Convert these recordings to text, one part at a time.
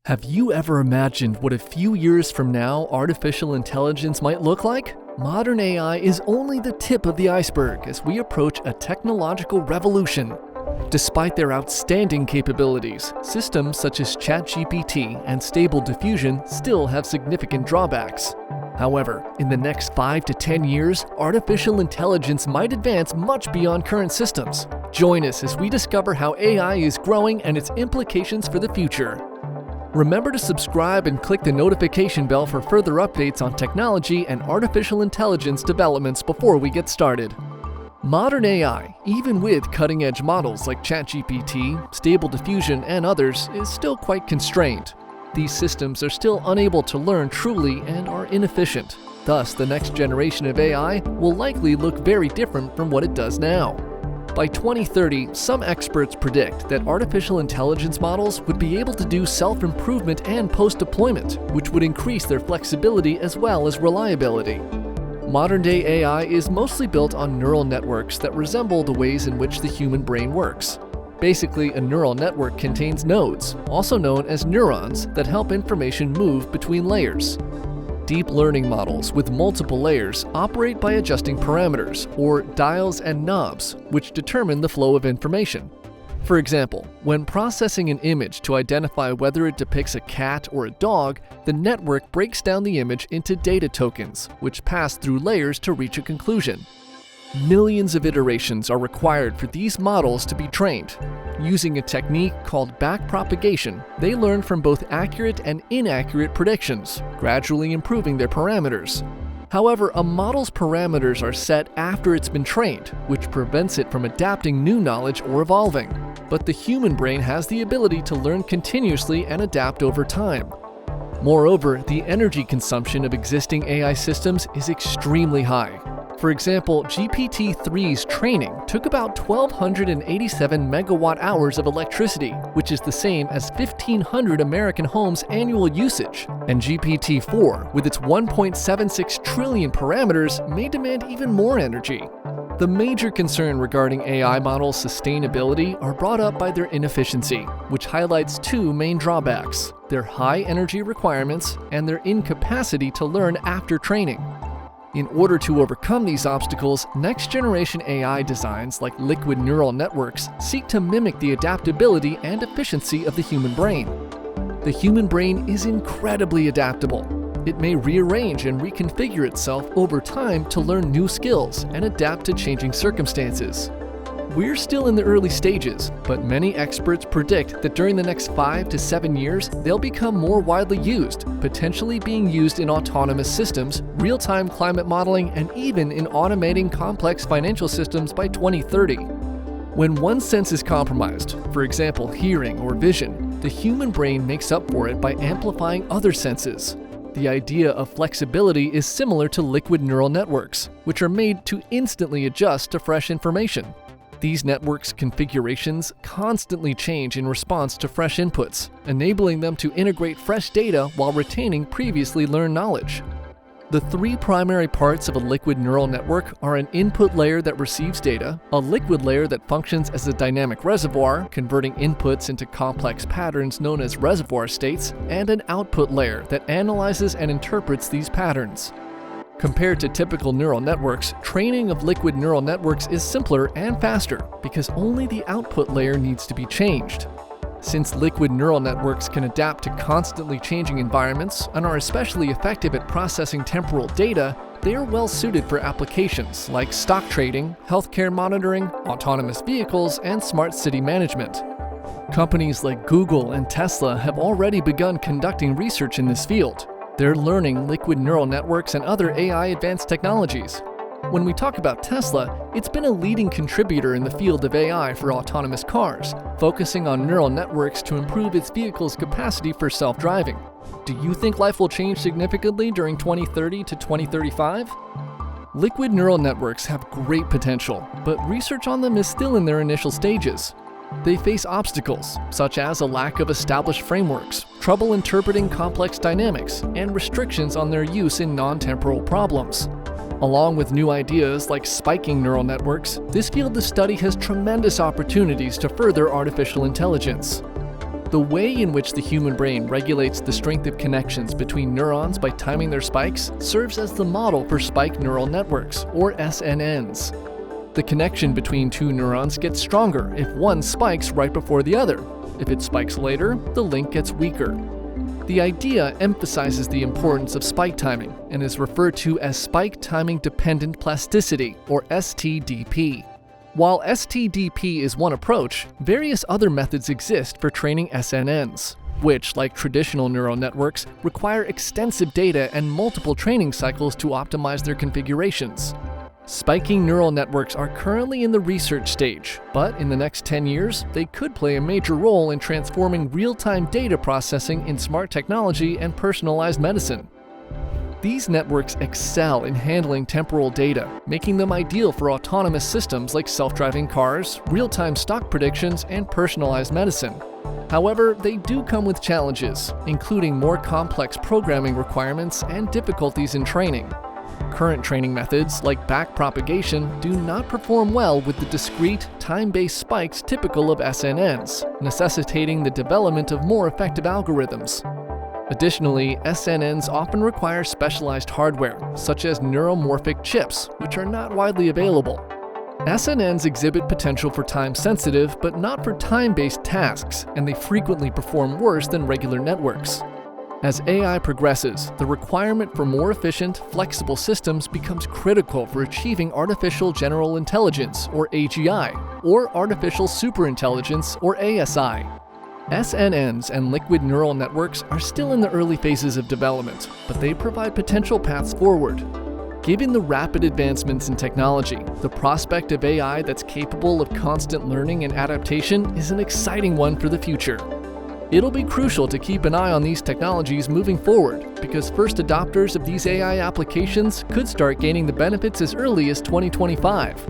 Have you ever imagined what a few years from now artificial intelligence might look like? Modern AI is only the tip of the iceberg as we approach a technological revolution. Despite their outstanding capabilities, systems such as ChatGPT and Stable Diffusion still have significant drawbacks. However, in the next 5 to 10 years, artificial intelligence might advance much beyond current systems. Join us as we discover how AI is growing and its implications for the future. Remember to subscribe and click the notification bell for further updates on technology and artificial intelligence developments before we get started. Modern AI, even with cutting-edge models like ChatGPT, Stable Diffusion, and others, is still quite constrained. These systems are still unable to learn truly and are inefficient. Thus, the next generation of AI will likely look very different from what it does now. By 2030, some experts predict that artificial intelligence models would be able to do self-improvement and post-deployment, which would increase their flexibility as well as reliability. Modern-day AI is mostly built on neural networks that resemble the ways in which the human brain works. Basically, a neural network contains nodes, also known as neurons, that help information move between layers. Deep learning models with multiple layers operate by adjusting parameters, or dials and knobs, which determine the flow of information. For example, when processing an image to identify whether it depicts a cat or a dog, the network breaks down the image into data tokens, which pass through layers to reach a conclusion. Millions of iterations are required for these models to be trained. Using a technique called backpropagation, they learn from both accurate and inaccurate predictions, gradually improving their parameters. However, a model's parameters are set after it's been trained, which prevents it from adapting new knowledge or evolving. But the human brain has the ability to learn continuously and adapt over time. Moreover, the energy consumption of existing AI systems is extremely high. For example, GPT-3's training took about 1,287 megawatt-hours of electricity, which is the same as 1,500 American homes' annual usage. And GPT-4, with its 1.76 trillion parameters, may demand even more energy. The major concern regarding AI models' sustainability are brought up by their inefficiency, which highlights two main drawbacks: their high energy requirements and their incapacity to learn after training. In order to overcome these obstacles, next-generation AI designs like liquid neural networks seek to mimic the adaptability and efficiency of the human brain. The human brain is incredibly adaptable. It may rearrange and reconfigure itself over time to learn new skills and adapt to changing circumstances. We're still in the early stages, but many experts predict that during the next 5 to 7 years, they'll become more widely used, potentially being used in autonomous systems, real-time climate modeling, and even in automating complex financial systems by 2030. When one sense is compromised, for example, hearing or vision, the human brain makes up for it by amplifying other senses. The idea of flexibility is similar to liquid neural networks, which are made to instantly adjust to fresh information. These networks' configurations constantly change in response to fresh inputs, enabling them to integrate fresh data while retaining previously learned knowledge. The three primary parts of a liquid neural network are an input layer that receives data, a liquid layer that functions as a dynamic reservoir, converting inputs into complex patterns known as reservoir states, and an output layer that analyzes and interprets these patterns. Compared to typical neural networks, training of liquid neural networks is simpler and faster because only the output layer needs to be changed. Since liquid neural networks can adapt to constantly changing environments and are especially effective at processing temporal data, they are well suited for applications like stock trading, healthcare monitoring, autonomous vehicles, and smart city management. Companies like Google and Tesla have already begun conducting research in this field. They're learning liquid neural networks and other AI advanced technologies. When we talk about Tesla, it's been a leading contributor in the field of AI for autonomous cars, focusing on neural networks to improve its vehicle's capacity for self-driving. Do you think life will change significantly during 2030 to 2035? Liquid neural networks have great potential, but research on them is still in their initial stages. They face obstacles, such as a lack of established frameworks, trouble interpreting complex dynamics, and restrictions on their use in non-temporal problems. Along with new ideas like spiking neural networks, this field of study has tremendous opportunities to further artificial intelligence. The way in which the human brain regulates the strength of connections between neurons by timing their spikes serves as the model for spike neural networks, or SNNs. The connection between two neurons gets stronger if one spikes right before the other. If it spikes later, the link gets weaker. The idea emphasizes the importance of spike timing and is referred to as spike timing dependent plasticity, or STDP. While STDP is one approach, various other methods exist for training SNNs, which, like traditional neural networks, require extensive data and multiple training cycles to optimize their configurations. Spiking neural networks are currently in the research stage, but in the next 10 years, they could play a major role in transforming real-time data processing in smart technology and personalized medicine. These networks excel in handling temporal data, making them ideal for autonomous systems like self-driving cars, real-time stock predictions, and personalized medicine. However, they do come with challenges, including more complex programming requirements and difficulties in training. Current training methods, like backpropagation, do not perform well with the discrete, time-based spikes typical of SNNs, necessitating the development of more effective algorithms. Additionally, SNNs often require specialized hardware, such as neuromorphic chips, which are not widely available. SNNs exhibit potential for time-sensitive, but not for time-based tasks, and they frequently perform worse than regular networks. As AI progresses, the requirement for more efficient, flexible systems becomes critical for achieving artificial general intelligence, or AGI, or artificial superintelligence, or ASI. SNNs and liquid neural networks are still in the early phases of development, but they provide potential paths forward. Given the rapid advancements in technology, the prospect of AI that's capable of constant learning and adaptation is an exciting one for the future. It'll be crucial to keep an eye on these technologies moving forward, because first adopters of these AI applications could start gaining the benefits as early as 2025.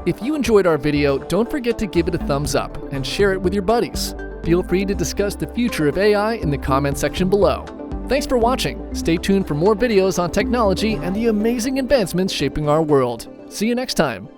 If you enjoyed our video, don't forget to give it a thumbs up and share it with your buddies. Feel free to discuss the future of AI in the comment section below. Thanks for watching. Stay tuned for more videos on technology and the amazing advancements shaping our world. See you next time.